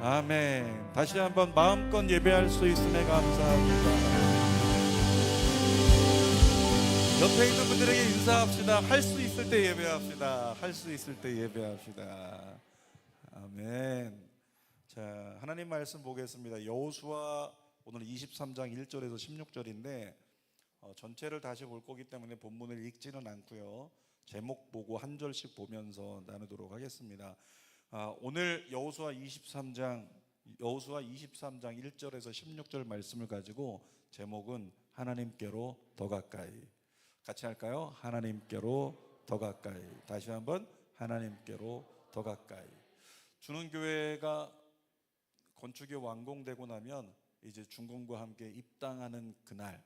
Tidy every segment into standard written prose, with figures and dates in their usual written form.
아멘. 다시 한번 마음껏 예배할 수 있음에 감사합니다. 옆에 있는 분들에게 인사합시다. 할 수 있을 때 예배합시다. 할 수 있을 때 예배합시다. 아멘. 자, 하나님 말씀 보겠습니다. 여호수아 오늘 23장 1절에서 16절인데 전체를 다시 볼 거기 때문에 본문을 읽지는 않고요. 제목 보고 한 절씩 보면서 나누도록 하겠습니다. 오늘 여호수아 23장 1절에서 16절 말씀을 가지고 제목은 하나님께로 더 가까이. 같이 할까요? 하나님께로 더 가까이. 다시 한번 하나님께로 더 가까이. 주는교회가 건축이 완공되고 나면 이제 준공과 함께 입당하는 그날,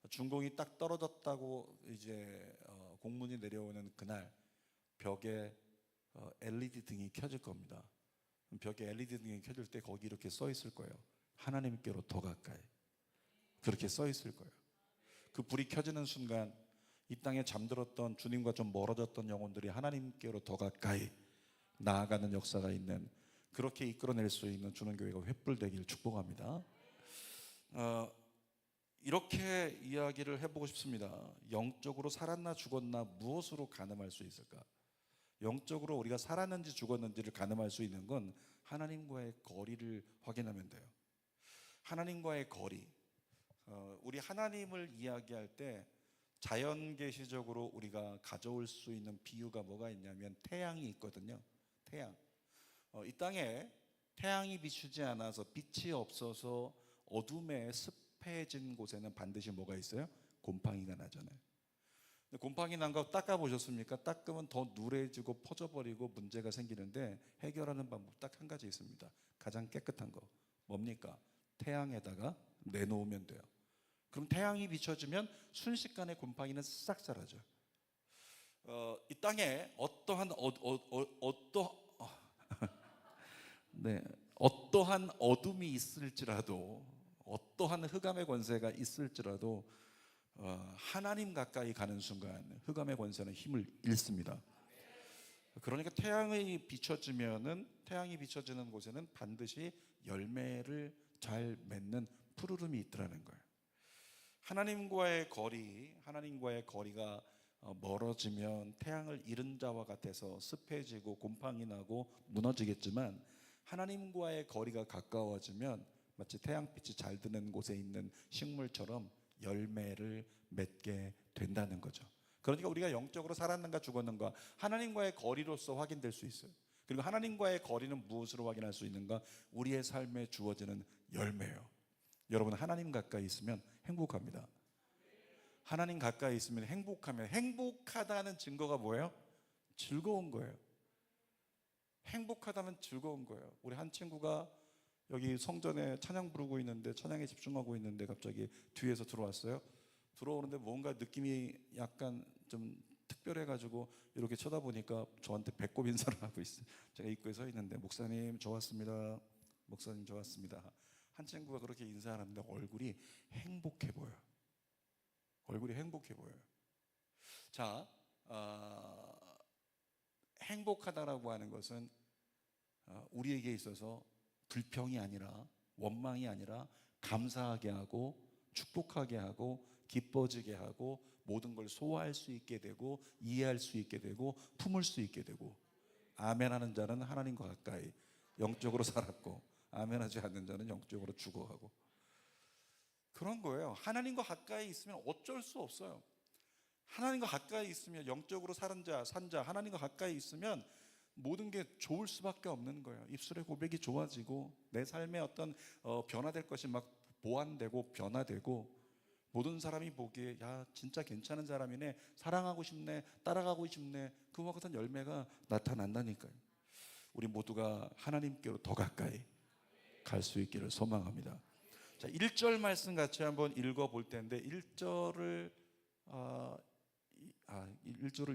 준공이 딱 떨어졌다고 이제 공문이 내려오는 그날 벽에 LED 등이 켜질 겁니다. 벽에 LED 등이 켜질 때 거기 이렇게 써 있을 거예요. 하나님께로 더 가까이. 그렇게 써 있을 거예요. 그 불이 켜지는 순간 이 땅에 잠들었던 주님과 좀 멀어졌던 영혼들이 하나님께로 더 가까이 나아가는 역사가 있는, 그렇게 이끌어낼 수 있는 주는교회가 횃불되길 축복합니다. 이렇게 이야기를 해보고 싶습니다. 영적으로 살았나 죽었나 무엇으로 가늠할 수 있을까? 영적으로 우리가 살았는지 죽었는지를 가늠할 수 있는 건 하나님과의 거리를 확인하면 돼요. 하나님과의 거리. 우리 하나님을 이야기할 때 자연계시적으로 우리가 가져올 수 있는 비유가 뭐가 있냐면 태양이 있거든요. 태양. 이 땅에 태양이 비추지 않아서 빛이 없어서 어둠에 습해진 곳에는 반드시 뭐가 있어요? 곰팡이가 나잖아요. 근데 곰팡이 난 거 닦아보셨습니까? 닦으면 더 누래지고 퍼져버리고 문제가 생기는데 해결하는 방법 딱 한 가지 있습니다. 가장 깨끗한 거 뭡니까? 태양에다가 내놓으면 돼요. 그럼 태양이 비춰주면 순식간에 곰팡이는 싹 사라져요. 이 땅에 어떠한 어둠이 있을지라도, 어떠한 흑암의 권세가 있을지라도 하나님 가까이 가는 순간 흑암의 권세는 힘을 잃습니다. 그러니까 태양이 비춰지는 곳에는 반드시 열매를 잘 맺는 푸르름이 있더라는 거예요. 하나님과의 거리가 멀어지면 태양을 잃은 자와 같아서 습해지고 곰팡이 나고 무너지겠지만, 하나님과의 거리가 가까워지면 마치 태양빛이 잘 드는 곳에 있는 식물처럼 열매를 맺게 된다는 거죠. 그러니까 우리가 영적으로 살았는가 죽었는가 하나님과의 거리로서 확인될 수 있어요. 그리고 하나님과의 거리는 무엇으로 확인할 수 있는가? 우리의 삶에 주어지는 열매예요. 여러분, 하나님 가까이 있으면 행복합니다. 하나님 가까이 있으면 행복하면, 행복하다는 증거가 뭐예요? 즐거운 거예요. 행복하다면 즐거운 거예요. 우리 한 친구가 여기 성전에 찬양 부르고 있는데, 찬양에 집중하고 있는데 갑자기 뒤에서 들어왔어요. 들어오는데 뭔가 느낌이 약간 좀 특별해가지고 이렇게 쳐다보니까 저한테 배꼽 인사를 하고 있어요. 제가 입구에 서 있는데, 목사님 좋았습니다. 목사님 좋았습니다. 한 친구가 그렇게 인사하는데 얼굴이 행복해 보여요. 얼굴이 행복해 보여요. 자, 행복하다라고 하는 것은 우리에게 있어서 불평이 아니라, 원망이 아니라 감사하게 하고 축복하게 하고 기뻐지게 하고 모든 걸 소화할 수 있게 되고 이해할 수 있게 되고 품을 수 있게 되고, 아멘하는 자는 하나님과 가까이 영적으로 살았고, 아멘하지 않는 자는 영적으로 죽어가고, 그런 거예요. 하나님과 가까이 있으면 어쩔 수 없어요. 하나님과 가까이 있으면, 영적으로 산 자, 하나님과 가까이 있으면 모든 게 좋을 수밖에 없는 거예요. 입술의 고백이 좋아지고 내 삶에 어떤 변화될 것이 막 보완되고 변화되고, 모든 사람이 보기에 야 진짜 괜찮은 사람이네, 사랑하고 싶네, 따라가고 싶네, 그와 같은 열매가 나타난다니까요. 우리 모두가 하나님께로 더 가까이 갈 수 있기를 소망합니다. 자, 1절 말씀 같이 한번 읽어볼 텐데 1절을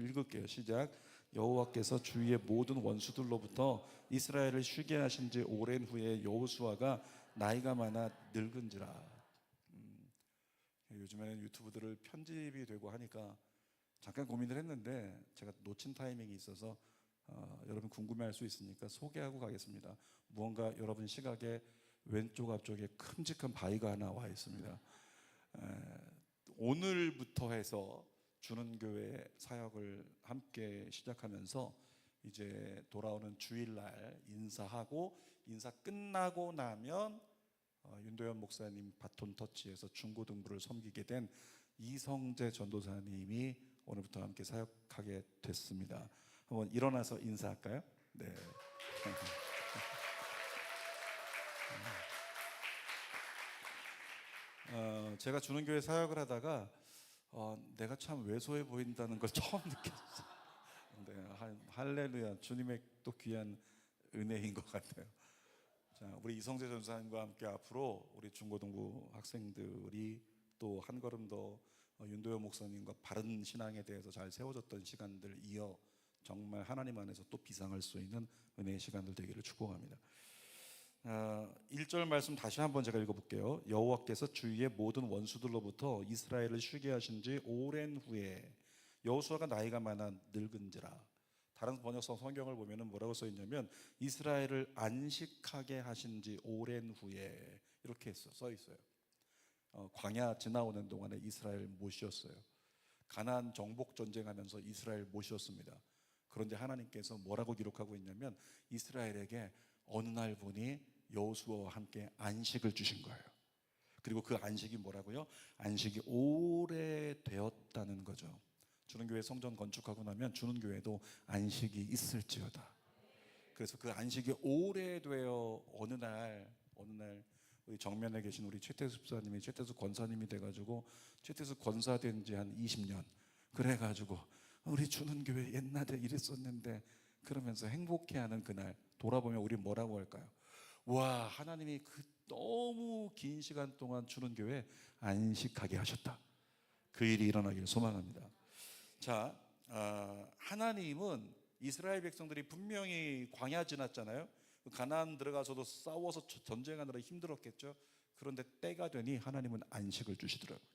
읽을게요. 시작. 여호와께서 주위의 모든 원수들로부터 이스라엘을 쉬게 하신 지 오랜 후에 여호수아가 나이가 많아 늙은지라. 요즘에는 유튜브들을 편집이 되고 하니까 잠깐 고민을 했는데 제가 놓친 타이밍이 있어서 여러분 궁금해할 수 있으니까 소개하고 가겠습니다. 무언가 여러분 시각에 왼쪽 앞쪽에 큼직한 바위가 하나 와 있습니다. 오늘부터 해서 주는 교회 사역을 함께 시작하면서 이제 돌아오는 주일날 인사하고 인사 끝나고 나면 윤도현 목사님 바톤 터치에서 중고등부를 섬기게 된 이성재 전도사님이 오늘부터 함께 사역하게 됐습니다. 한번 일어나서 인사할까요? 네. 제가 주는 교회 사역을 하다가 내가 참 왜소해 보인다는 걸 처음 느꼈어요. 네, 할렐루야, 주님의 또 귀한 은혜인 것 같아요. 자, 우리 이성재 전사님과 함께 앞으로 우리 중고등부 학생들이 또 한 걸음 더 윤도현 목사님과 바른 신앙에 대해서 잘 세워졌던 시간들 이어 정말 하나님 안에서 또 비상할 수 있는 은혜의 시간들 되기를 축복합니다. 1절 말씀 다시 한번 제가 읽어볼게요. 여호와께서 주위의 모든 원수들로부터 이스라엘을 쉬게 하신 지 오랜 후에 여호수아가 나이가 많아 늙은지라. 다른 번역성 성경을 보면 뭐라고 써있냐면 이스라엘을 안식하게 하신 지 오랜 후에 이렇게 써 있어요. 광야 지나오는 동안에 이스라엘 못 쉬었어요. 가나안 정복 전쟁하면서 이스라엘 못 쉬었습니다. 그런데 하나님께서 뭐라고 기록하고 있냐면 이스라엘에게 어느 날 보니 여호수아와 함께 안식을 주신 거예요. 그리고 그 안식이 뭐라고요? 안식이 오래되었다는 거죠. 주는 교회 성전 건축하고 나면 주는 교회도 안식이 있을지어다. 그래서 그 안식이 오래되어 어느 날 우리 정면에 계신 우리 최태수 집사님이 최태수 권사님이 돼가지고 최태수 권사 된 지 한 20년 그래가지고 우리 주는 교회 옛날에 이랬었는데 그러면서 행복해하는 그날 돌아보면 우리 뭐라고 할까요? 와, 하나님이 그 너무 긴 시간 동안 주는 교회 안식하게 하셨다. 그 일이 일어나기를 소망합니다. 자, 하나님은 이스라엘 백성들이 분명히 광야 지났잖아요. 가나안 들어가서도 싸워서 전쟁하느라 힘들었겠죠. 그런데 때가 되니 하나님은 안식을 주시더라고요.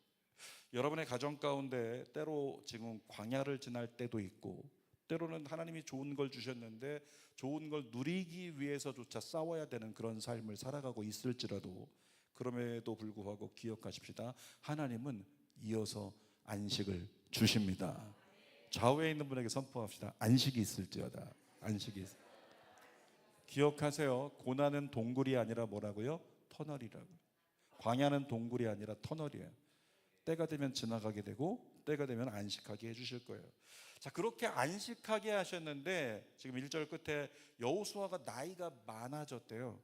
여러분의 가정 가운데 때로 지금 광야를 지날 때도 있고 때로는 하나님이 좋은 걸 주셨는데 좋은 걸 누리기 위해서조차 싸워야 되는 그런 삶을 살아가고 있을지라도 그럼에도 불구하고 기억하십시다. 하나님은 이어서 안식을 주십니다. 좌우에 있는 분에게 선포합시다. 안식이 있을지어다. 안식이 있을지어다. 기억하세요. 고난은 동굴이 아니라 뭐라고요? 터널이라고. 광야는 동굴이 아니라 터널이에요. 때가 되면 지나가게 되고 때가 되면 안식하게 해주실 거예요. 자, 그렇게 안식하게 하셨는데 지금 1절 끝에 여호수아가 나이가 많아졌대요.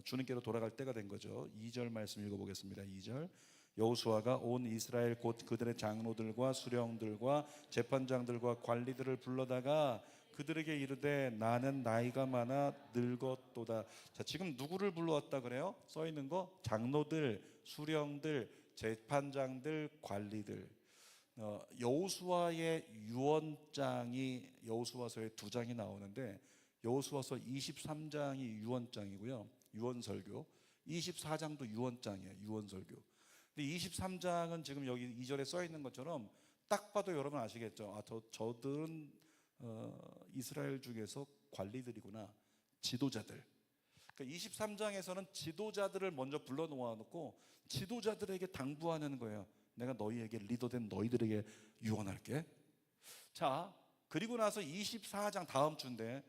주님께로 돌아갈 때가 된 거죠. 2절 말씀 읽어보겠습니다. 2절 여호수아가 온 이스라엘 곧 그들의 장로들과 수령들과 재판장들과 관리들을 불러다가 그들에게 이르되 나는 나이가 많아 늙었도다. 자, 지금 누구를 불러왔다 그래요? 써 있는 거 장로들, 수령들, 재판장들, 관리들. 여호수아의 유언장이 여호수아서에 2장이 나오는데 여호수아서 23장이 유언장이고요. 유언설교. 24장도 유언장이에요. 유언설교. 근데 23장은 지금 여기 2절에 써 있는 것처럼 딱 봐도 여러분 아시겠죠? 저들은 이스라엘 중에서 관리들이구나. 지도자들. 그러니까 23장에서는 지도자들을 먼저 불러 놓고 지도자들에게 당부하는 거예요. 내가 너희에게 리더된 너희들에게 유언할게. 자, 그리고 나서 24장 다음 주인데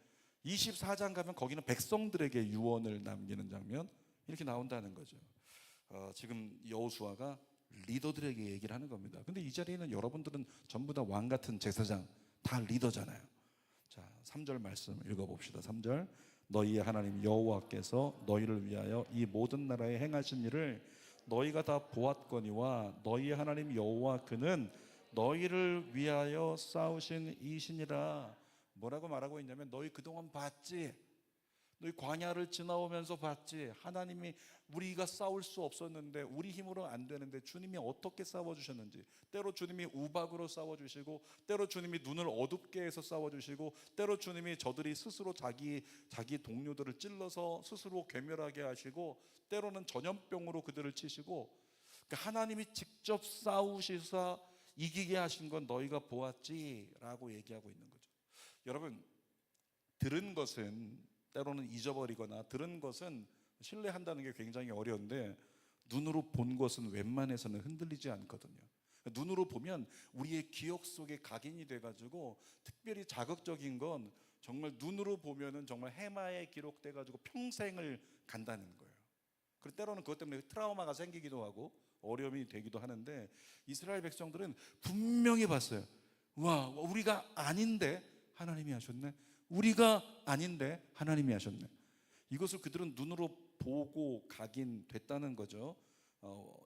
24장 가면 거기는 백성들에게 유언을 남기는 장면 이렇게 나온다는 거죠. 지금 여호수아가 리더들에게 얘기를 하는 겁니다. 근데 이 자리에 있는 여러분들은 전부 다 왕 같은 제사장 다 리더잖아요. 자, 3절 말씀 읽어봅시다. 3절 너희의 하나님 여호와께서 너희를 위하여 이 모든 나라에 행하신 일을 너희가 다 보았거니와 너희의 하나님 여호와 그는 너희를 위하여 싸우신 이시니라. 뭐라고 말하고 있냐면 너희 그동안 봤지? 너희 광야를 지나오면서 봤지? 하나님이 우리가 싸울 수 없었는데 우리 힘으로 안 되는데 주님이 어떻게 싸워주셨는지. 때로 주님이 우박으로 싸워주시고 때로 주님이 눈을 어둡게 해서 싸워주시고 때로 주님이 저들이 스스로 자기 동료들을 찔러서 스스로 괴멸하게 하시고 때로는 전염병으로 그들을 치시고 그러니까 하나님이 직접 싸우시사 이기게 하신 건 너희가 보았지 라고 얘기하고 있는 거죠. 여러분 들은 것은 때로는 잊어버리거나 들은 것은 신뢰한다는 게 굉장히 어려운데 눈으로 본 것은 웬만해서는 흔들리지 않거든요. 눈으로 보면 우리의 기억 속에 각인이 돼가지고 특별히 자극적인 건 정말 눈으로 보면은 정말 해마에 기록돼가지고 평생을 간다는 거예요. 그리고 때로는 그것 때문에 트라우마가 생기기도 하고 어려움이 되기도 하는데 이스라엘 백성들은 분명히 봤어요. 와, 우리가 아닌데 하나님이 하셨네. 우리가 아닌데 하나님이 하셨네. 이것을 그들은 눈으로 보고 각인됐다는 거죠.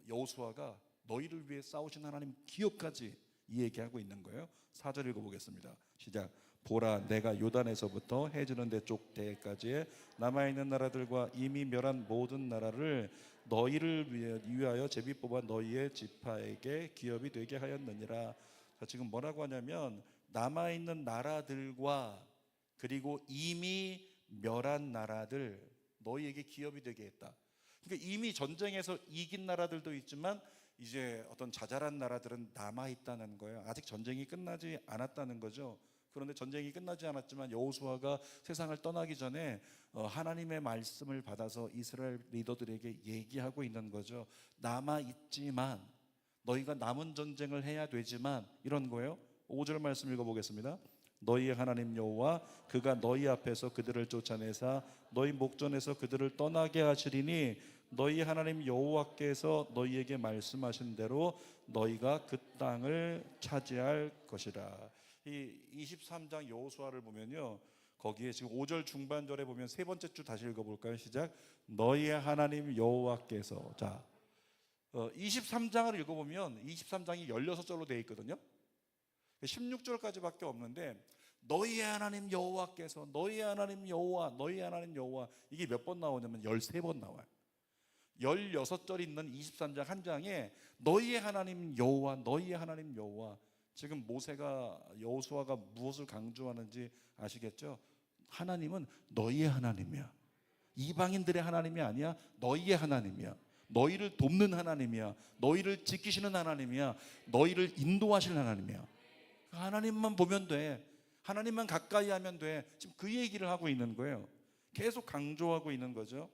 여호수아가 너희를 위해 싸우신 하나님 기억까지 이 얘기하고 있는 거예요. 4절 읽어보겠습니다. 시작. 보라, 내가 요단에서부터 해지는 데 쪽 대까지의 남아있는 나라들과 이미 멸한 모든 나라를 너희를 위하여 제비 뽑아 너희의 지파에게 기업이 되게 하였느니라. 자, 지금 뭐라고 하냐면 남아있는 나라들과 그리고 이미 멸한 나라들 너희에게 기업이 되게 했다. 그러니까 이미 전쟁에서 이긴 나라들도 있지만 이제 어떤 자잘한 나라들은 남아있다는 거예요. 아직 전쟁이 끝나지 않았다는 거죠. 그런데 전쟁이 끝나지 않았지만 여호수아가 세상을 떠나기 전에 하나님의 말씀을 받아서 이스라엘 리더들에게 얘기하고 있는 거죠. 남아있지만 너희가 남은 전쟁을 해야 되지만 이런 거예요. 5절 말씀 읽어보겠습니다. 너희의 하나님 여호와 그가 너희 앞에서 그들을 쫓아내사 너희 목전에서 그들을 떠나게 하시리니 너희 하나님 여호와께서 너희에게 말씀하신 대로 너희가 그 땅을 차지할 것이라. 이 23장 여호수아를 보면요, 거기에 지금 5절 중반절에 보면 세 번째 줄 다시 읽어볼까요? 시작. 너희의 하나님 여호와께서. 자, 23장을 읽어보면 23장이 16절로 되어 있거든요. 16절까지밖에 없는데 너희의 하나님 여호와께서, 너희의 하나님 여호와, 너희의 하나님 여호와, 이게 몇 번 나오냐면 13번 나와요. 16절이 있는 23장 한 장에 너희의 하나님 여호와, 너희의 하나님 여호와. 지금 모세가, 여호수아가 무엇을 강조하는지 아시겠죠? 하나님은 너희의 하나님이야. 이방인들의 하나님이 아니야. 너희의 하나님이야. 너희를 돕는 하나님이야. 너희를 지키시는 하나님이야. 너희를 인도하실 하나님이야. 하나님만 보면 돼. 하나님만 가까이 하면 돼. 지금 그 얘기를 하고 있는 거예요. 계속 강조하고 있는 거죠.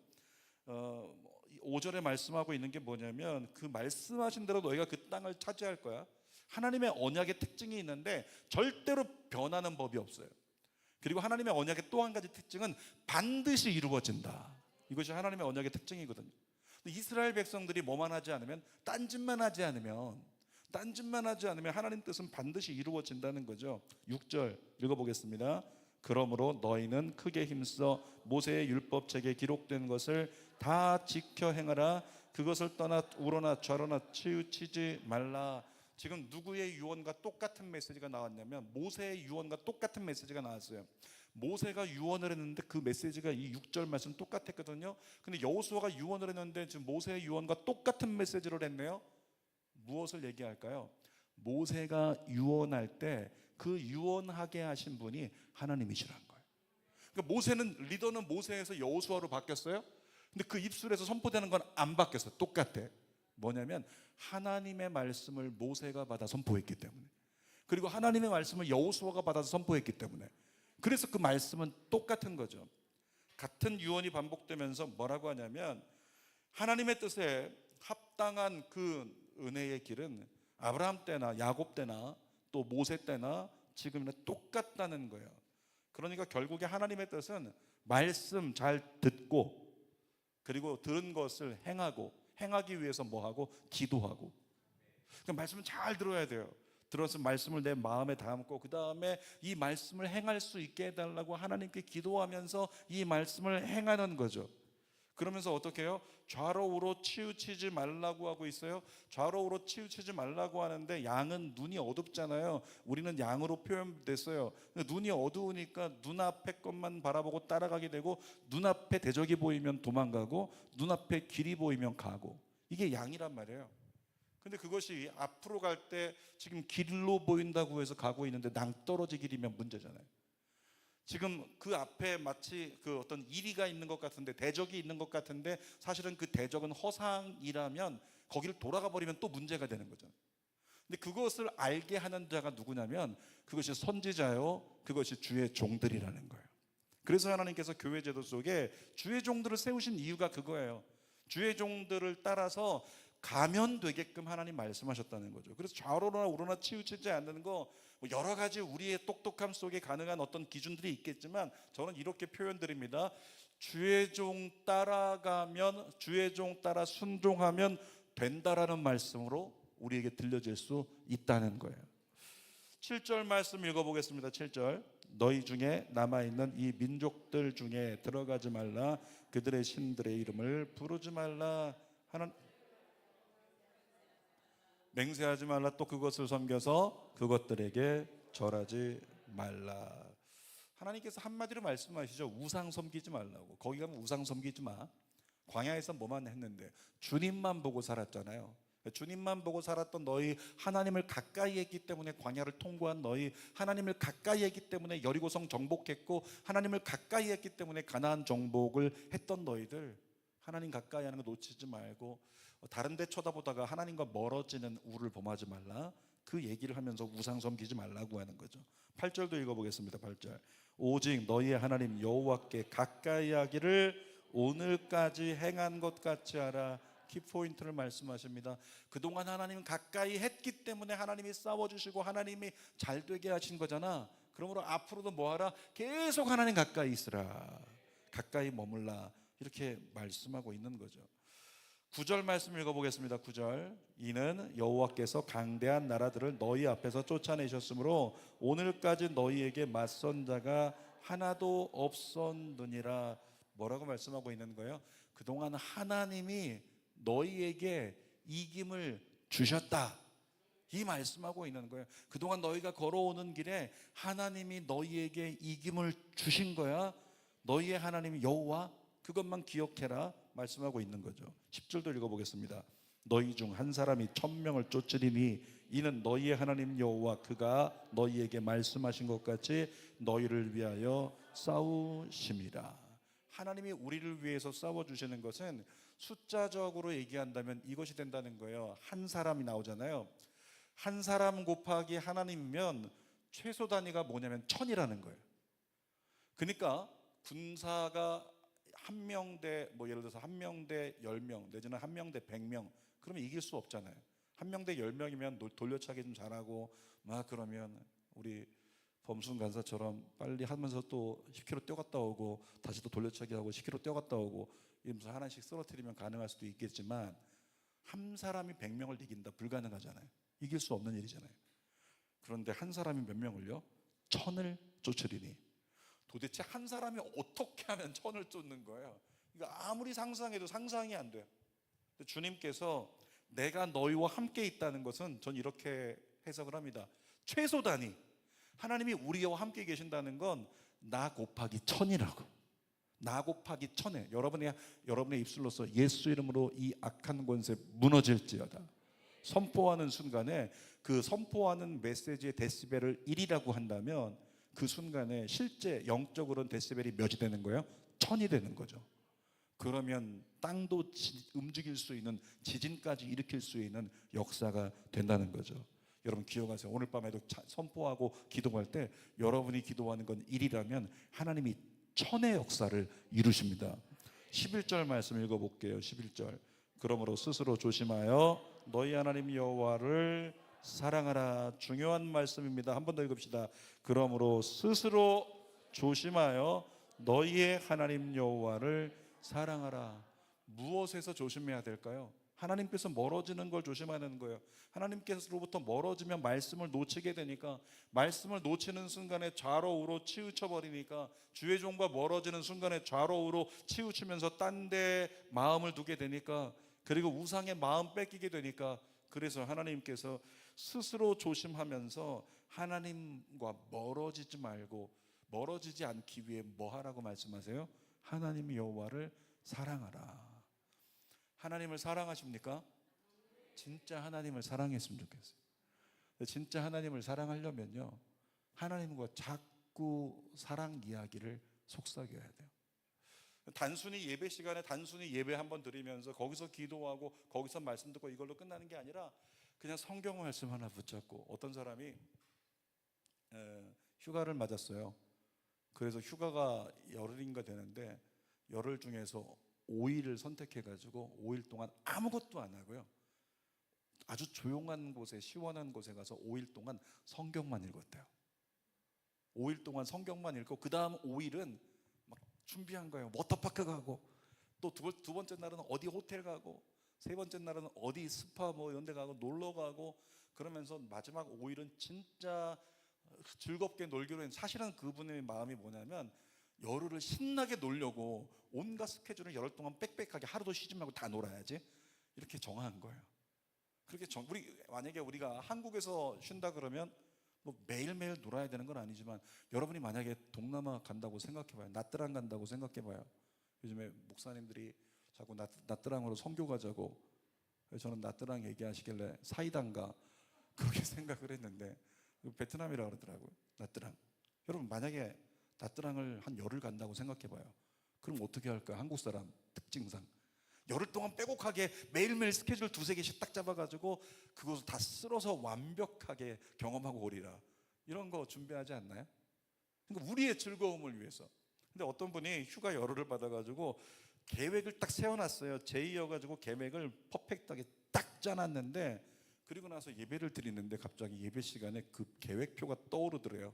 5절에 말씀하고 있는 게 뭐냐면 그 말씀하신 대로 너희가 그 땅을 차지할 거야. 하나님의 언약의 특징이 있는데 절대로 변하는 법이 없어요. 그리고 하나님의 언약의 또 한 가지 특징은 반드시 이루어진다. 이것이 하나님의 언약의 특징이거든요. 이스라엘 백성들이 뭐만 하지 않으면, 딴짓만 하지 않으면 하나님 뜻은 반드시 이루어진다는 거죠. 6절 읽어보겠습니다. 그러므로 너희는 크게 힘써 모세의 율법책에 기록된 것을 다 지켜 행하라. 그것을 떠나 우러나 좌로나 치우치지 말라. 지금 누구의 유언과 똑같은 메시지가 나왔냐면 모세의 유언과 똑같은 메시지가 나왔어요. 모세가 유언을 했는데 그 메시지가 이 6절 말씀 똑같았거든요. 근데 여호수아가 유언을 했는데 지금 모세의 유언과 똑같은 메시지를 했네요. 무엇을 얘기할까요? 모세가 유언할 때 그 유언하게 하신 분이 하나님이시라는 거예요. 그러니까 모세는, 리더는 모세에서 여호수아로 바뀌었어요. 근데 그 입술에서 선포되는 건 안 바뀌었어요. 똑같아. 뭐냐면 하나님의 말씀을 모세가 받아 선포했기 때문에, 그리고 하나님의 말씀을 여호수아가 받아서 선포했기 때문에, 그래서 그 말씀은 똑같은 거죠. 같은 유언이 반복되면서 뭐라고 하냐면 하나님의 뜻에 합당한 그 은혜의 길은 아브라함 때나 야곱 때나 또 모세 때나 지금이나 똑같다는 거예요. 그러니까 결국에 하나님의 뜻은 말씀 잘 듣고 그리고 들은 것을 행하고, 행하기 위해서 뭐하고? 기도하고. 그러니까 말씀을 잘 들어야 돼요. 들어서 말씀을 내 마음에 담고 그 다음에 이 말씀을 행할 수 있게 해달라고 하나님께 기도하면서 이 말씀을 행하는 거죠. 그러면서 어떻게 해요? 좌로 우로 치우치지 말라고 하고 있어요. 좌로 우로 치우치지 말라고 하는데 양은 눈이 어둡잖아요. 우리는 양으로 표현됐어요. 눈이 어두우니까 눈앞의 것만 바라보고 따라가게 되고, 눈앞에 대적이 보이면 도망가고 눈앞에 길이 보이면 가고, 이게 양이란 말이에요. 근데 그것이 앞으로 갈 때 지금 길로 보인다고 해서 가고 있는데 낭떠러지 길이면 문제잖아요. 지금 그 앞에 마치 그 어떤 이리가 있는 것 같은데, 대적이 있는 것 같은데 사실은 그 대적은 허상이라면 거기를 돌아가 버리면 또 문제가 되는 거죠. 근데 그것을 알게 하는 자가 누구냐면 그것이 선지자요, 그것이 주의 종들이라는 거예요. 그래서 하나님께서 교회 제도 속에 주의 종들을 세우신 이유가 그거예요. 주의 종들을 따라서 가면 되게끔 하나님 말씀하셨다는 거죠. 그래서 좌로나 우로나 치우치지 않는 거, 여러 가지 우리의 똑똑함 속에 가능한 어떤 기준들이 있겠지만 저는 이렇게 표현드립니다. 주의 종 따라가면, 주의 종 따라 순종하면 된다라는 말씀으로 우리에게 들려질 수 있다는 거예요. 7절 말씀 읽어보겠습니다. 7절. 너희 중에 남아있는 이 민족들 중에 들어가지 말라. 그들의 신들의 이름을 부르지 말라. 하는 맹세하지 말라. 또 그것을 섬겨서 그것들에게 절하지 말라. 하나님께서 한마디로 말씀하시죠. 우상 섬기지 말라고. 거기 가면 우상 섬기지 마. 광야에서 뭐만 했는데 주님만 보고 살았잖아요. 주님만 보고 살았던 너희, 하나님을 가까이 했기 때문에 광야를 통과한 너희, 하나님을 가까이 했기 때문에 여리고성 정복했고, 하나님을 가까이 했기 때문에 가나안 정복을 했던 너희들, 하나님 가까이 하는 거 놓치지 말고 다른 데 쳐다보다가 하나님과 멀어지는 우를 범하지 말라. 그 얘기를 하면서 우상 섬기지 말라고 하는 거죠. 8절도 읽어보겠습니다. 8절. 오직 너희의 하나님 여호와께 가까이 하기를 오늘까지 행한 것 같이 하라. 키포인트를 말씀하십니다. 그동안 하나님은 가까이 했기 때문에 하나님이 싸워주시고 하나님이 잘 되게 하신 거잖아. 그러므로 앞으로도 뭐하라? 계속 하나님 가까이 있으라. 가까이 머물라. 이렇게 말씀하고 있는 거죠. 9절 말씀 읽어보겠습니다. 9절. 이는 여호와께서 강대한 나라들을 너희 앞에서 쫓아내셨으므로 오늘까지 너희에게 맞선 자가 하나도 없었느니라. 뭐라고 말씀하고 있는 거예요? 그동안 하나님이 너희에게 이김을 주셨다, 이 말씀하고 있는 거예요. 그동안 너희가 걸어오는 길에 하나님이 너희에게 이김을 주신 거야. 너희의 하나님 여호와, 그것만 기억해라 말씀하고 있는 거죠. 10절도 읽어보겠습니다. 너희 중 한 사람이 1000명을 쫓으리니 이는 너희의 하나님 여호와 그가 너희에게 말씀하신 것 같이 너희를 위하여 싸우심이라. 하나님이 우리를 위해서 싸워주시는 것은 숫자적으로 얘기한다면 이것이 된다는 거예요. 한 사람이 나오잖아요. 한 사람 곱하기 하나님이면 최소 단위가 뭐냐면 1000이라는 거예요. 그러니까 군사가 한 명대, 예를 들어서 한 명대 10명 내지는 한 명대 100명, 그러면 이길 수 없잖아요. 한 명대 10명이면 돌려차기 좀 잘하고 막 그러면 우리 범순 간사처럼 빨리 하면서 또 10km 뛰어갔다 오고 다시 또 돌려차기 하고 10km 뛰어갔다 오고 이러면서 하나씩 쓰러뜨리면 가능할 수도 있겠지만, 한 사람이 100명을 이긴다, 불가능하잖아요. 이길 수 없는 일이잖아요. 그런데 한 사람이 몇 명을요? 1000을 쫓으리니. 도대체 한 사람이 어떻게 하면 1000을 쫓는 거예요? 그러니까 아무리 상상해도 상상이 안 돼요. 주님께서 내가 너희와 함께 있다는 것은 전 이렇게 해석을 합니다. 최소 단위, 하나님이 우리와 함께 계신다는 건 나 곱하기 1000이라고. 나 곱하기 1000에 여러분의 입술로서 예수 이름으로 이 악한 권세 무너질지어다 선포하는 순간에, 그 선포하는 메시지의 데시벨을 1이라고 한다면 그 순간에 실제 영적으로는 데시벨이 몇이 되는 거예요? 1000이 되는 거죠. 그러면 땅도 움직일 수 있는, 지진까지 일으킬 수 있는 역사가 된다는 거죠. 여러분 기억하세요. 오늘 밤에도 선포하고 기도할 때 여러분이 기도하는 건 1이라면 하나님이 1000의 역사를 이루십니다. 11절 말씀 읽어볼게요. 11절. 그러므로 스스로 조심하여 너희 하나님 여호와를 사랑하라. 중요한 말씀입니다. 한 번 더 읽읍시다. 그러므로 스스로 조심하여 너희의 하나님 여호와를 사랑하라. 무엇에서 조심해야 될까요? 하나님께서 멀어지는 걸 조심하는 거예요. 하나님께서로부터 멀어지면 말씀을 놓치게 되니까, 말씀을 놓치는 순간에 좌로 우로 치우쳐 버리니까, 주의 종과 멀어지는 순간에 좌로 우로 치우치면서 딴 데 마음을 두게 되니까, 그리고 우상의 마음 뺏기게 되니까, 그래서 하나님께서 스스로 조심하면서 하나님과 멀어지지 말고, 멀어지지 않기 위해 뭐 하라고 말씀하세요? 하나님 여호와를 사랑하라. 하나님을 사랑하십니까? 진짜 하나님을 사랑했으면 좋겠어요. 진짜 하나님을 사랑하려면요, 하나님과 자꾸 사랑 이야기를 속삭여야 돼요. 단순히 예배 시간에 단순히 예배 한번 드리면서 거기서 기도하고 거기서 말씀 듣고 이걸로 끝나는 게 아니라 그냥 성경 말씀 하나 붙잡고, 어떤 사람이 휴가를 맞았어요. 그래서 휴가가 열흘인가 되는데 열흘 중에서 5일을 선택해가지고 5일 동안 아무것도 안 하고요. 아주 조용한 곳에 시원한 곳에 가서 5일 동안 성경만 읽었대요. 5일 동안 성경만 읽고 그 다음 5일은 막 준비한 거예요. 워터파크 가고 또 두 번째 날은 어디 호텔 가고 세 번째 날은 어디 스파 뭐 이런 데 가고 놀러 가고 그러면서 마지막 5일은 진짜 즐겁게 놀기로 했는데 사실은 그분의 마음이 뭐냐면 열흘을 신나게 놀려고 온갖 스케줄을 열흘 동안 빽빽하게 하루도 쉬지 말고 다 놀아야지 이렇게 정한 거예요. 그렇게 만약에 우리가 한국에서 쉰다 그러면 뭐 매일매일 놀아야 되는 건 아니지만 여러분이 만약에 동남아 간다고 생각해봐요. 나트랑 간다고 생각해봐요. 요즘에 목사님들이 자꾸 나트랑으로 선교 가자고 저는 나트랑 얘기하시길래 사이다인가 그렇게 생각을 했는데 베트남이라 그러더라고요. 나트랑. 여러분 만약에 나트랑을 한 열흘 간다고 생각해봐요. 그럼 어떻게 할까요? 한국 사람 특징상 열흘 동안 빼곡하게 매일매일 스케줄 두세 개씩 딱 잡아가지고 그것을 다 쓸어서 완벽하게 경험하고 오리라 이런 거 준비하지 않나요? 그러니까 우리의 즐거움을 위해서. 근데 어떤 분이 휴가 열흘을 받아가지고 계획을 딱 세워놨어요. 제의여가지고 계획을 퍼펙트하게 딱 짜놨는데 그리고 나서 예배를 드리는데 갑자기 예배 시간에 그 계획표가 떠오르더래요.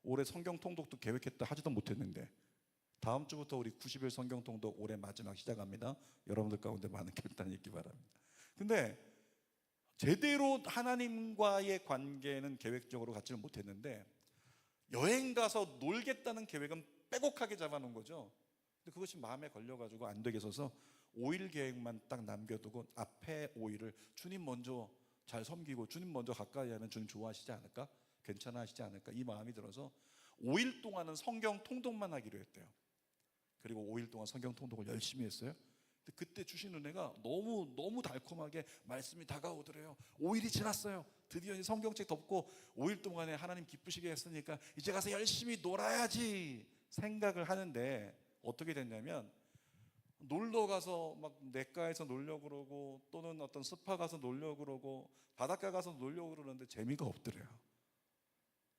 올해 성경 통독도 계획했다 하지도 못했는데 다음 주부터 우리 90일 성경 통독 올해 마지막 시작합니다. 여러분들 가운데 많은 결단이 있기 바랍니다. 근데 제대로 하나님과의 관계는 계획적으로 갖지를 못했는데 여행 가서 놀겠다는 계획은 빼곡하게 잡아놓은 거죠. 근데 그것이 마음에 걸려가지고 안 되게 서서 5일 계획만 딱 남겨두고 앞에 5일을 주님 먼저 잘 섬기고 주님 먼저 가까이 하면 주님 좋아하시지 않을까? 괜찮아 하시지 않을까? 이 마음이 들어서 5일 동안은 성경 통독만 하기로 했대요. 그리고 5일 동안 성경 통독을 열심히 했어요. 근데 그때 주신 은혜가 너무 달콤하게 말씀이 다가오더래요. 5일이 지났어요. 드디어 성경책 덮고 5일 동안에 하나님 기쁘시게 했으니까 이제 가서 열심히 놀아야지 생각을 하는데 어떻게 됐냐면 놀러 가서 막 냇가에서 놀려고 그러고 또는 어떤 스파 가서 놀려고 그러고 바닷가 가서 놀려고 그러는데 재미가 없더래요.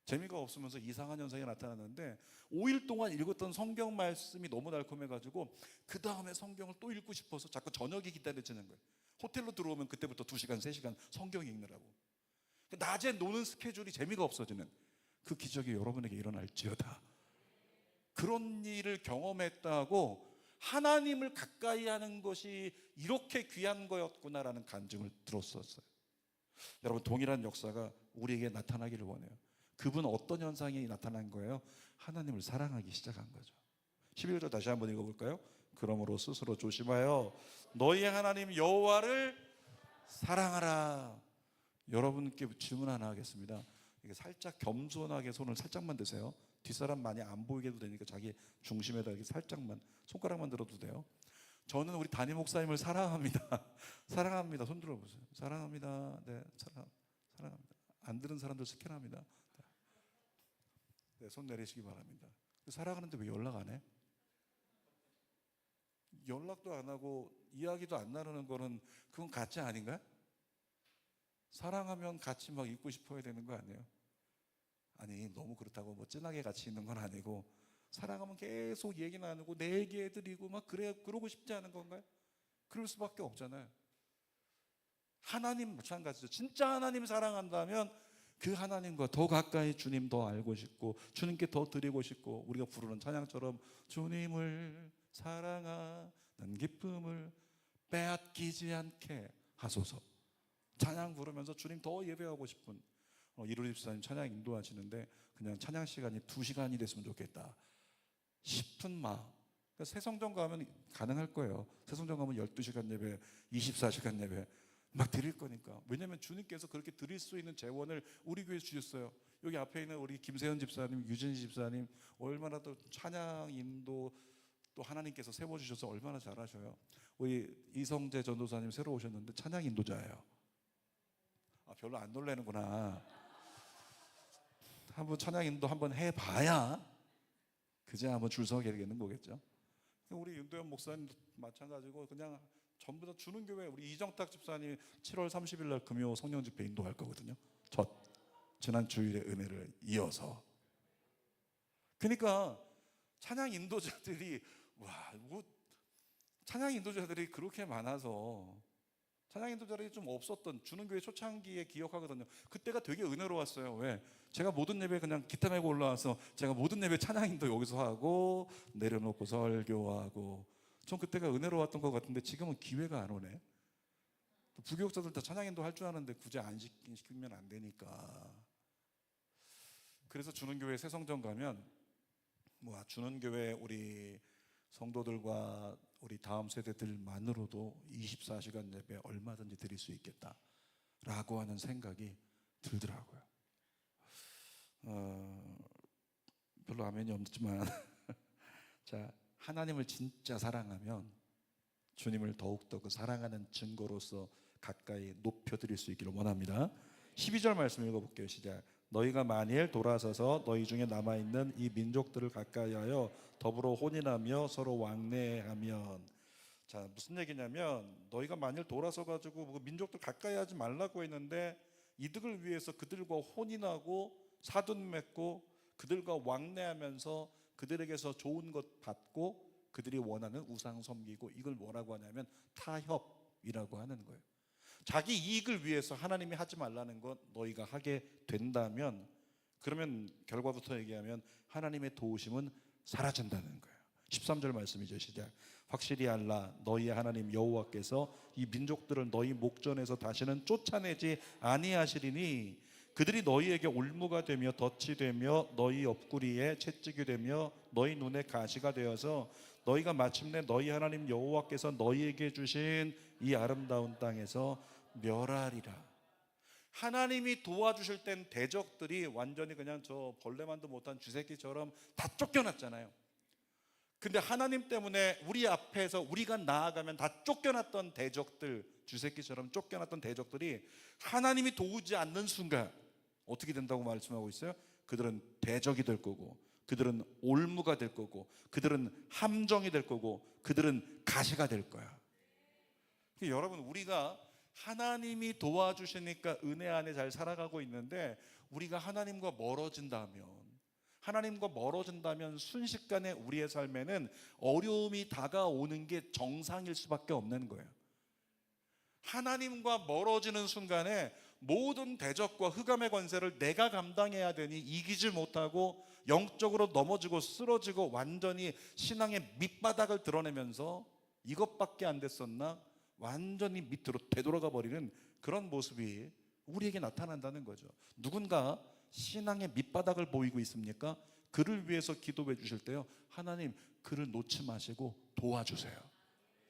재미가 없으면서 이상한 현상이 나타났는데 5일 동안 읽었던 성경 말씀이 너무 달콤해가지고 그 다음에 성경을 또 읽고 싶어서 자꾸 저녁이 기다려지는 거예요. 호텔로 들어오면 그때부터 2시간 3시간 성경 읽느라고. 낮에 노는 스케줄이 재미가 없어지는 그 기적이 여러분에게 일어날지어다. 그런 일을 경험했다고 하나님을 가까이 하는 것이 이렇게 귀한 거였구나라는 간증을 들었었어요. 여러분 동일한 역사가 우리에게 나타나기를 원해요. 그분 어떤 현상이 나타난 거예요? 하나님을 사랑하기 시작한 거죠. 11절 다시 한번 읽어볼까요? 그러므로 스스로 조심하여 너희의 하나님 여호와를 사랑하라. 여러분께 질문 하나 하겠습니다. 이게 살짝 겸손하게 손을 살짝만 드세요. 뒷사람 많이 안 보이게 해도 되니까 자기 중심에다 이렇게 살짝만 손가락만 들어도 돼요. 저는 우리 담임 목사님을 사랑합니다. 사랑합니다. 손 들어보세요. 사랑합니다. 네, 사랑합니다. 안 들은 사람들 스캔합니다. 네, 손 내리시기 바랍니다. 사랑하는데 왜 연락 안 해? 연락도 안 하고 이야기도 안 나누는 거는 그건 가짜 아닌가요? 사랑하면 같이 막 있고 싶어야 되는 거 아니에요? 아니 너무 그렇다고 뭐 진하게 같이 있는 건 아니고 사랑하면 계속 얘기 나누고 내 얘기해드리고 막 그러고 싶지 않은 건가요? 그럴 수밖에 없잖아요. 하나님 마찬가지죠. 진짜 하나님 사랑한다면 그 하나님과 더 가까이 주님 더 알고 싶고 주님께 더 드리고 싶고 우리가 부르는 찬양처럼 주님을 사랑하는 기쁨을 빼앗기지 않게 하소서. 찬양 부르면서 주님 더 예배하고 싶은 이루리 집사님 찬양 인도하시는데 그냥 찬양 시간이 2시간이 됐으면 좋겠다 싶은 마음. 그러니까 새성전 가면 가능할 거예요. 새성전 가면 12시간 예배 24시간 예배 막 드릴 거니까. 왜냐하면 주님께서 그렇게 드릴 수 있는 재원을 우리 교회에 주셨어요. 여기 앞에 있는 우리 김세현 집사님, 유진희 집사님 얼마나 또 찬양 인도 또 하나님께서 세워주셔서 얼마나 잘하셔요. 우리 이성재 전도사님 새로 오셨는데 찬양 인도자예요. 아, 별로 안 놀래는구나. 한번 찬양 인도 한번 해봐야 그제 한번 줄 서게 되는 거겠죠. 우리 윤도현 목사님도 마찬가지고 그냥 전부 다 주는 교회. 우리 이정탁 집사님이 7월 30일 날 금요 성령 집회 인도할 거거든요. 지난 주일의 은혜를 이어서 그러니까 찬양 인도자들이 찬양 인도자들이 그렇게 많아서 찬양 인도자들이 좀 없었던 주는 교회 초창기에 기억하거든요. 그때가 되게 은혜로웠어요. 왜? 제가 모든 예배 그냥 기타 메고 올라와서 제가 모든 예배 찬양 인도 여기서 하고 내려놓고 설교하고 전 그때가 은혜로웠던 것 같은데 지금은 기회가 안 오네. 부교육자들 다 찬양 인도 할 줄 아는데 굳이 안 시키면 안 되니까. 그래서 주는 교회 새성전 가면 주는 교회 우리 성도들과 우리 다음 세대들만으로도 24시간 예배 얼마든지 드릴 수 있겠다라고 하는 생각이 들더라고요. 별로 아멘이 없지만 자, 하나님을 진짜 사랑하면 주님을 더욱더 그 사랑하는 증거로서 가까이 높여드릴 수 있기를 원합니다. 12절 말씀 읽어볼게요. 시작. 너희가 만일 돌아서서 너희 중에 남아있는 이 민족들을 가까이하여 더불어 혼인하며 서로 왕래하면, 자, 무슨 얘기냐면 너희가 만일 돌아서 가지고 민족들 가까이 하지 말라고 했는데 이득을 위해서 그들과 혼인하고 사돈 맺고 그들과 왕래하면서 그들에게서 좋은 것 받고 그들이 원하는 우상 섬기고, 이걸 뭐라고 하냐면 타협이라고 하는 거예요. 자기 이익을 위해서 하나님이 하지 말라는 것 너희가 하게 된다면, 그러면 결과부터 얘기하면 하나님의 도우심은 사라진다는 거예요. 13절 말씀이죠. 시작. 확실히 알라. 너희의 하나님 여호와께서 이 민족들을 너희 목전에서 다시는 쫓아내지 아니하시리니 그들이 너희에게 올무가 되며 덫이 되며 너희 옆구리에 채찍이 되며 너희 눈에 가시가 되어서 너희가 마침내 너희 하나님 여호와께서 너희에게 주신 이 아름다운 땅에서 멸하리라. 하나님이 도와주실 땐 대적들이 완전히 그냥 저 벌레만도 못한 쥐새끼처럼 다 쫓겨났잖아요. 근데 하나님 때문에 우리 앞에서 우리가 나아가면 다 쫓겨났던 대적들, 쥐새끼처럼 쫓겨났던 대적들이 하나님이 도우지 않는 순간 어떻게 된다고 말씀하고 있어요? 그들은 대적이 될 거고, 그들은 올무가 될 거고, 그들은 함정이 될 거고, 그들은 가시가 될 거야. 여러분, 우리가 하나님이 도와주시니까 은혜 안에 잘 살아가고 있는데, 우리가 하나님과 멀어진다면 순식간에 우리의 삶에는 어려움이 다가오는 게 정상일 수밖에 없는 거예요. 하나님과 멀어지는 순간에 모든 대적과 흑암의 권세를 내가 감당해야 되니 이기질 못하고 영적으로 넘어지고 쓰러지고 완전히 신앙의 밑바닥을 드러내면서 이것밖에 안 됐었나? 완전히 밑으로 되돌아가 버리는 그런 모습이 우리에게 나타난다는 거죠. 누군가 신앙의 밑바닥을 보이고 있습니까? 그를 위해서 기도해 주실 때요, 하나님 그를 놓지 마시고 도와주세요.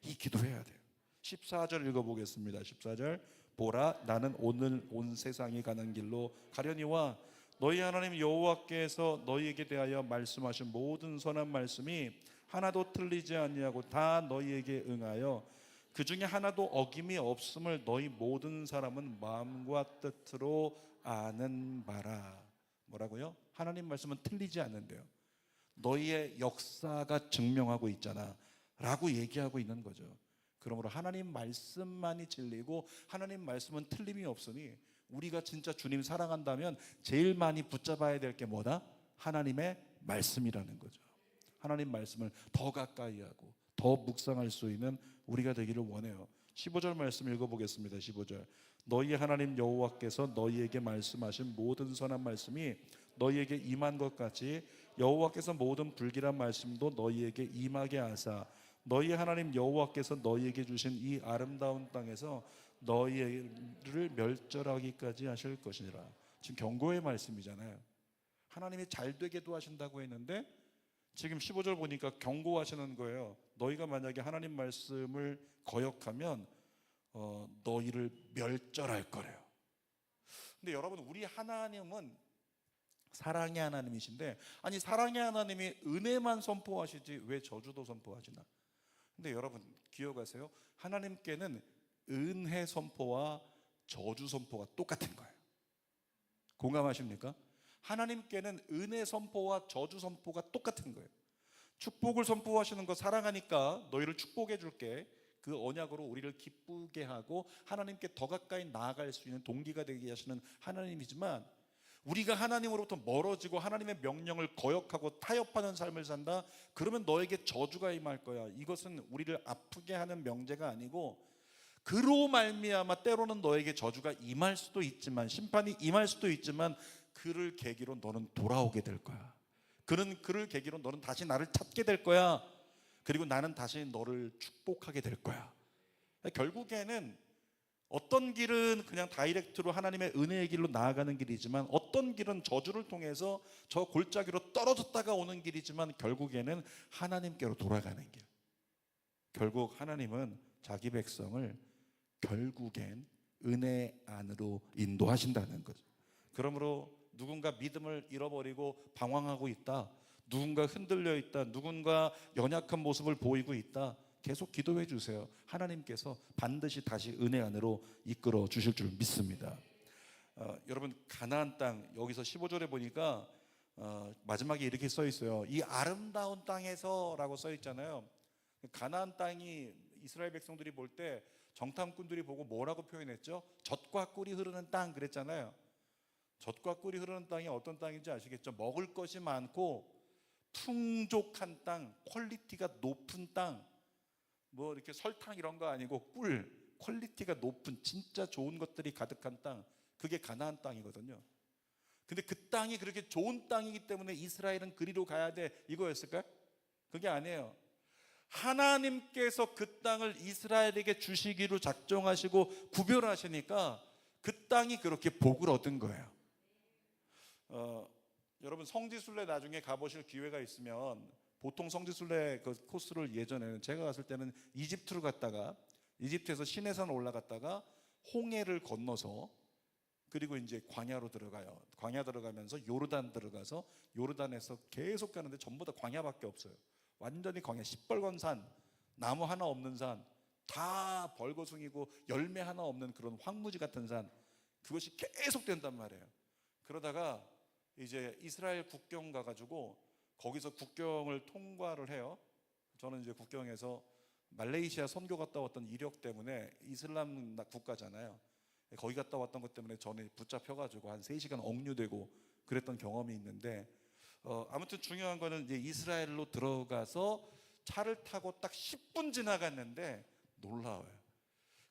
이 기도해야 돼요. 14절 읽어보겠습니다. 14절. 보라, 나는 오늘 온 세상이 가는 길로 가려니와 너희 하나님 여호와께서 너희에게 대하여 말씀하신 모든 선한 말씀이 하나도 틀리지 아니하고 다 너희에게 응하여 그 중에 하나도 어김이 없음을 너희 모든 사람은 마음과 뜻으로 아는 바라. 뭐라고요? 하나님 말씀은 틀리지 않는데요, 너희의 역사가 증명하고 있잖아 라고 얘기하고 있는 거죠. 그러므로 하나님 말씀만이 진리고 하나님 말씀은 틀림이 없으니 우리가 진짜 주님 사랑한다면 제일 많이 붙잡아야 될 게 뭐다? 하나님의 말씀이라는 거죠. 하나님 말씀을 더 가까이 하고 더 묵상할 수 있는 우리가 되기를 원해요. 15절 말씀 읽어보겠습니다. 15절. 너희 하나님 여호와께서 너희에게 말씀하신 모든 선한 말씀이 너희에게 임한 것 같이 여호와께서 모든 불길한 말씀도 너희에게 임하게 하사 너희 하나님 여호와께서 너희에게 주신 이 아름다운 땅에서 너희를 멸절하기까지 하실 것이니라. 지금 경고의 말씀이잖아요. 하나님이 잘 되게 도와신다고 했는데 지금 15절 보니까 경고하시는 거예요. 너희가 만약에 하나님 말씀을 거역하면 너희를 멸절할 거래요. 근데 여러분, 우리 하나님은 사랑의 하나님이신데, 아니 사랑의 하나님이 은혜만 선포하시지 왜 저주도 선포하시나? 근데 여러분 기억하세요. 하나님께는 은혜 선포와 저주 선포가 똑같은 거예요. 공감하십니까? 하나님께는 은혜 선포와 저주 선포가 똑같은 거예요. 축복을 선포하시는 거, 사랑하니까 너희를 축복해 줄게, 그 언약으로 우리를 기쁘게 하고 하나님께 더 가까이 나아갈 수 있는 동기가 되게 하시는 하나님이지만, 우리가 하나님으로부터 멀어지고 하나님의 명령을 거역하고 타협하는 삶을 산다? 그러면 너에게 저주가 임할 거야. 이것은 우리를 아프게 하는 명제가 아니고, 그로 말미암아 때로는 너에게 저주가 임할 수도 있지만, 심판이 임할 수도 있지만, 그를 계기로 너는 돌아오게 될 거야. 그를 계기로 너는 다시 나를 찾게 될 거야. 그리고 나는 다시 너를 축복하게 될 거야. 결국에는 어떤 길은 그냥 다이렉트로 하나님의 은혜의 길로 나아가는 길이지만, 어떤 길은 저주를 통해서 저 골짜기로 떨어졌다가 오는 길이지만, 결국에는 하나님께로 돌아가는 길. 결국 하나님은 자기 백성을 결국엔 은혜 안으로 인도하신다는 거죠. 그러므로 누군가 믿음을 잃어버리고 방황하고 있다, 누군가 흔들려 있다, 누군가 연약한 모습을 보이고 있다, 계속 기도해 주세요. 하나님께서 반드시 다시 은혜 안으로 이끌어 주실 줄 믿습니다. 여러분, 가나안 땅, 여기서 15절에 보니까 마지막에 이렇게 써 있어요. 이 아름다운 땅에서 라고 써 있잖아요. 가나안 땅이 이스라엘 백성들이 볼 때 정탐꾼들이 보고 뭐라고 표현했죠? 젖과 꿀이 흐르는 땅 그랬잖아요. 젖과 꿀이 흐르는 땅이 어떤 땅인지 아시겠죠? 먹을 것이 많고 풍족한 땅, 퀄리티가 높은 땅, 뭐 이렇게 설탕 이런 거 아니고 꿀, 퀄리티가 높은 진짜 좋은 것들이 가득한 땅, 그게 가나안 땅이거든요. 근데 그 땅이 그렇게 좋은 땅이기 때문에 이스라엘은 그리로 가야 돼, 이거였을까요? 그게 아니에요. 하나님께서 그 땅을 이스라엘에게 주시기로 작정하시고 구별하시니까 그 땅이 그렇게 복을 얻은 거예요. 여러분, 성지순례 나중에 가보실 기회가 있으면, 보통 성지순례 그 코스를 예전에는 제가 갔을 때는 이집트로 갔다가, 이집트에서 시내산 올라갔다가 홍해를 건너서, 그리고 이제 광야로 들어가요. 광야 들어가면서 요르단 들어가서, 요르단에서 계속 가는데 전부 다 광야밖에 없어요. 완전히 광야, 시뻘건 산, 나무 하나 없는 산, 다 벌거숭이고 열매 하나 없는 그런 황무지 같은 산, 그것이 계속 된단 말이에요. 그러다가 이제 이스라엘 국경 가가지고 거기서 국경을 통과를 해요. 저는 이제 국경에서 말레이시아 선교 갔다 왔던 이력 때문에, 이슬람 국가잖아요. 거기 갔다 왔던 것 때문에 저는 붙잡혀가지고 한 3시간 억류되고 그랬던 경험이 있는데, 아무튼 중요한 거는 이제 이스라엘로 들어가서 차를 타고 딱 10분 지나갔는데 놀라워요.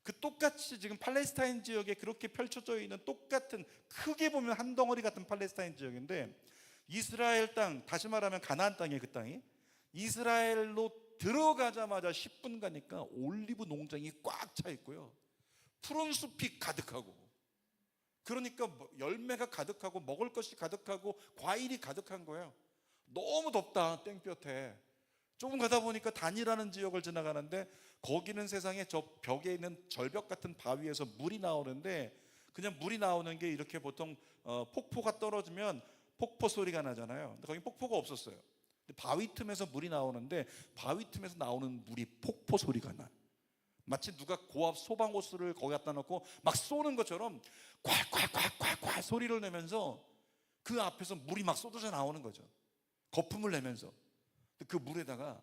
그 똑같이 지금 팔레스타인 지역에 그렇게 펼쳐져 있는 똑같은, 크게 보면 한 덩어리 같은 팔레스타인 지역인데, 이스라엘 땅, 다시 말하면 가나안 땅이에요. 그 땅이 이스라엘로 들어가자마자 10분 가니까 올리브 농장이 꽉 차 있고요, 푸른 숲이 가득하고, 그러니까 열매가 가득하고 먹을 것이 가득하고 과일이 가득한 거예요. 너무 덥다, 땡볕에. 조금 가다 보니까 단이라는 지역을 지나가는데, 거기는 세상에 저 벽에 있는 절벽 같은 바위에서 물이 나오는데, 그냥 물이 나오는 게 이렇게 보통 폭포가 떨어지면 폭포 소리가 나잖아요. 근데 거기 폭포가 없었어요. 근데 바위 틈에서 물이 나오는데, 바위 틈에서 나오는 물이 폭포 소리가 나요. 마치 누가 고압 소방호스를 거기 갖다 놓고 막 쏘는 것처럼 콸콸콸콸콸 소리를 내면서 그 앞에서 물이 막 쏟아져 나오는 거죠. 거품을 내면서. 그 물에다가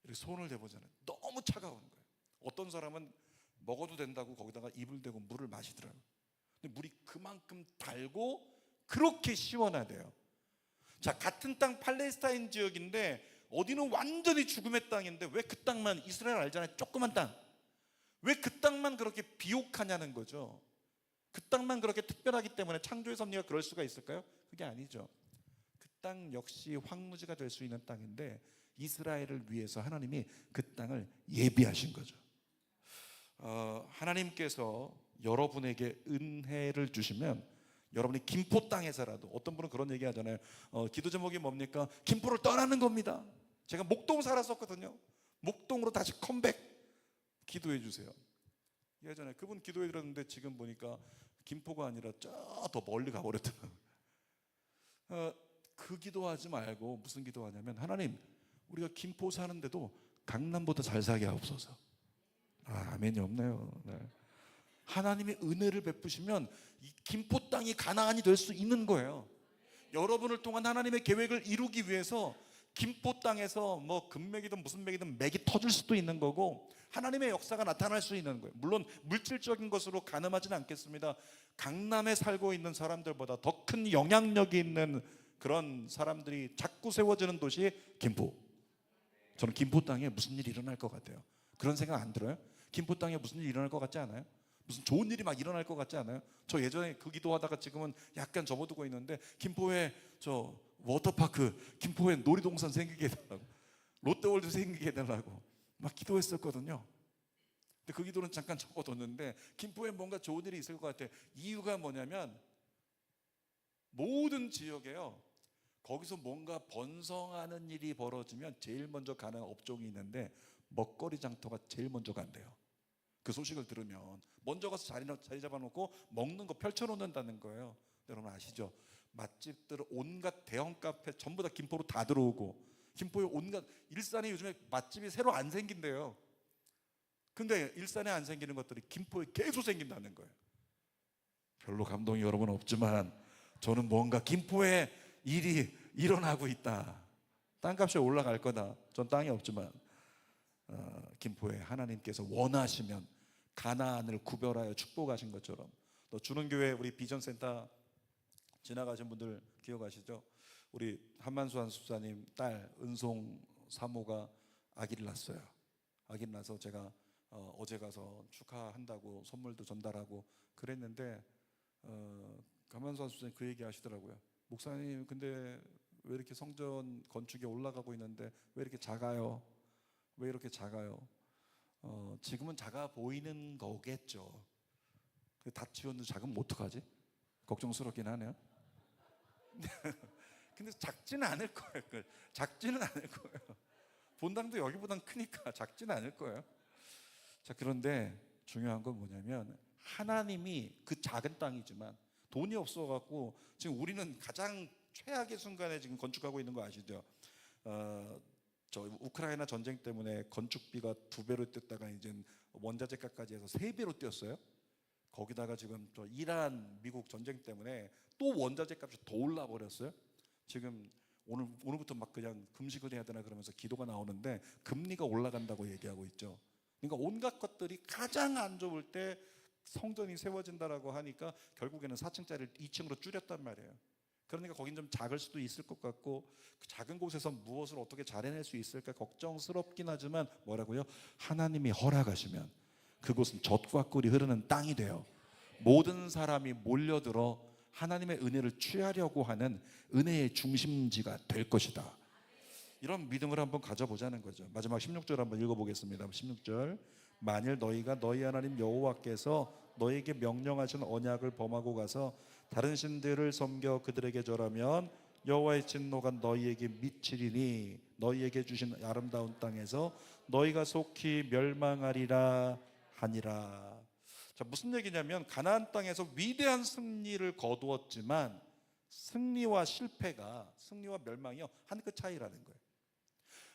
이렇게 손을 대보잖아요. 너무 차가운 거예요. 어떤 사람은 먹어도 된다고 거기다가 입을 대고 물을 마시더라고요. 근데 물이 그만큼 달고 그렇게 시원하대요. 자, 같은 땅 팔레스타인 지역인데, 어디는 완전히 죽음의 땅인데 왜 그 땅만, 이스라엘 알잖아요, 조그만 땅, 왜 그 땅만 그렇게 비옥하냐는 거죠. 그 땅만 그렇게 특별하기 때문에 창조의 섭리가 그럴 수가 있을까요? 그게 아니죠. 그 땅 역시 황무지가 될 수 있는 땅인데, 이스라엘을 위해서 하나님이 그 땅을 예비하신 거죠. 하나님께서 여러분에게 은혜를 주시면, 여러분이 김포 땅에서라도, 어떤 분은 그런 얘기 하잖아요. 기도 제목이 뭡니까? 김포를 떠나는 겁니다. 제가 목동 살았었거든요. 목동으로 다시 컴백 기도해 주세요. 예전에 그분 기도해 드렸는데 지금 보니까 김포가 아니라 저 더 멀리 가버렸더라고요. 그 기도하지 말고 무슨 기도하냐면, 하나님, 우리가 김포 사는데도 강남보다 잘 살게 하옵소서. 아멘이 없네요. 네. 하나님의 은혜를 베푸시면 이 김포 땅이 가나안이 될 수 있는 거예요. 여러분을 통한 하나님의 계획을 이루기 위해서 김포 땅에서 뭐 금맥이든 무슨 맥이든 맥이 터질 수도 있는 거고, 하나님의 역사가 나타날 수 있는 거예요. 물론 물질적인 것으로 가늠하지는 않겠습니다. 강남에 살고 있는 사람들보다 더 큰 영향력이 있는 그런 사람들이 자꾸 세워지는 도시 김포. 저는 김포 땅에 무슨 일이 일어날 것 같아요. 그런 생각 안 들어요? 김포 땅에 무슨 일이 일어날 것 같지 않아요? 무슨 좋은 일이 막 일어날 것 같지 않아요? 저 예전에 그 기도하다가 지금은 약간 접어두고 있는데, 김포에 저 워터파크, 김포에 놀이동산 생기게 해달라고, 롯데월드 생기게 해달라고 막 기도했었거든요. 근데 그 기도는 잠깐 접어뒀는데, 김포에 뭔가 좋은 일이 있을 것 같아요. 이유가 뭐냐면 모든 지역에요, 거기서 뭔가 번성하는 일이 벌어지면 제일 먼저 가는 업종이 있는데 먹거리 장터가 제일 먼저 간대요. 그 소식을 들으면 먼저 가서 자리 잡아놓고 먹는 거 펼쳐놓는다는 거예요. 여러분 아시죠? 맛집들, 온갖 대형 카페 전부 다 김포로 다 들어오고, 김포에 온갖, 일산에 요즘에 맛집이 새로 안 생긴대요. 근데 일산에 안 생기는 것들이 김포에 계속 생긴다는 거예요. 별로 감동이 여러분 없지만 저는 뭔가 김포에 일이 일어나고 있다. 땅값이 올라갈 거다. 전 땅이 없지만 김포에 하나님께서 원하시면 가나안을 구별하여 축복하신 것처럼, 또 주는교회 우리 비전센터 지나가신 분들 기억하시죠? 우리 한만수 한수사님 딸 은송 사모가 아기를 낳았어요. 아기를 낳아서 제가 어제 가서 축하한다고 선물도 전달하고 그랬는데, 한만수 한수사님 그 얘기 하시더라고요. 목사님, 근데 왜 이렇게 성전 건축이 올라가고 있는데 왜 이렇게 작아요? 왜 이렇게 작아요? 지금은 작아 보이는 거겠죠. 다 지웠는데 작으면 어떡하지? 걱정스럽긴 하네요. 근데 작지는 않을 거예요. 작지는 않을 거예요. 본당도 여기보단 크니까 작지는 않을 거예요. 자, 그런데 중요한 건 뭐냐면, 하나님이 그 작은 땅이지만 돈이 없어갖고 지금 우리는 가장 최악의 순간에 지금 건축하고 있는 거 아시죠? 저 우크라이나 전쟁 때문에 건축비가 2배로 뛰었다가 이제 원자재 값까지 해서 3배로 뛰었어요. 거기다가 지금 또 이란 미국 전쟁 때문에 또 원자재 값이 더 올라 버렸어요. 지금 오늘부터 막 그냥 금식을 해야 되나 그러면서 기도가 나오는데 금리가 올라간다고 얘기하고 있죠. 그러니까 온갖 것들이 가장 안 좋을 때 성전이 세워진다라고 하니까 결국에는 4층짜리를 2층으로 줄였단 말이에요. 그러니까 거긴 좀 작을 수도 있을 것 같고, 그 작은 곳에서 무엇을 어떻게 잘해낼 수 있을까 걱정스럽긴 하지만 뭐라고요? 하나님이 허락하시면 그곳은 젖과 꿀이 흐르는 땅이 돼요. 모든 사람이 몰려들어 하나님의 은혜를 취하려고 하는 은혜의 중심지가 될 것이다. 이런 믿음을 한번 가져보자는 거죠. 마지막 16절 한번 읽어보겠습니다. 16절. 만일 너희가 너희 하나님 여호와께서 너희에게 명령하신 언약을 범하고 가서 다른 신들을 섬겨 그들에게 절하면 여호와의 진노가 너희에게 미치리니 너희에게 주신 아름다운 땅에서 너희가 속히 멸망하리라 하니라. 자, 무슨 얘기냐면, 가나안 땅에서 위대한 승리를 거두었지만 승리와 실패가, 승리와 멸망이요, 한 끗 차이라는 거예요.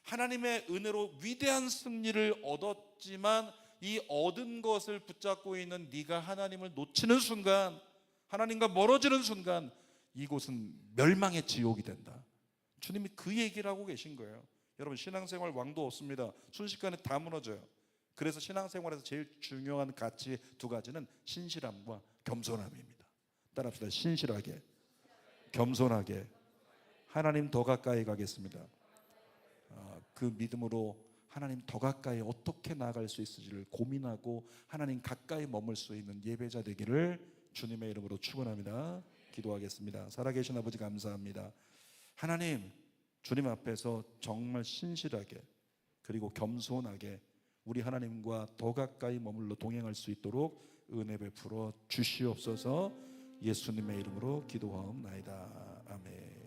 하나님의 은혜로 위대한 승리를 얻었지만 이 얻은 것을 붙잡고 있는 네가 하나님을 놓치는 순간, 하나님과 멀어지는 순간 이곳은 멸망의 지옥이 된다. 주님이 그 얘기를 하고 계신 거예요. 여러분, 신앙생활 왕도 없습니다. 순식간에 다 무너져요. 그래서 신앙생활에서 제일 중요한 가치 2가지는 신실함과 겸손함입니다. 따라합시다. 신실하게, 겸손하게, 하나님 더 가까이 가겠습니다. 그 믿음으로 하나님 더 가까이 어떻게 나아갈 수 있을지를 고민하고 하나님 가까이 머물 수 있는 예배자 되기를 주님의 이름으로 축원합니다. 기도하겠습니다. 살아계신 아버지 감사합니다. 하나님, 주님 앞에서 정말 신실하게 그리고 겸손하게 우리 하나님과 더 가까이 머물러 동행할 수 있도록 은혜 베풀어 주시옵소서. 예수님의 이름으로 기도하옵나이다. 아멘.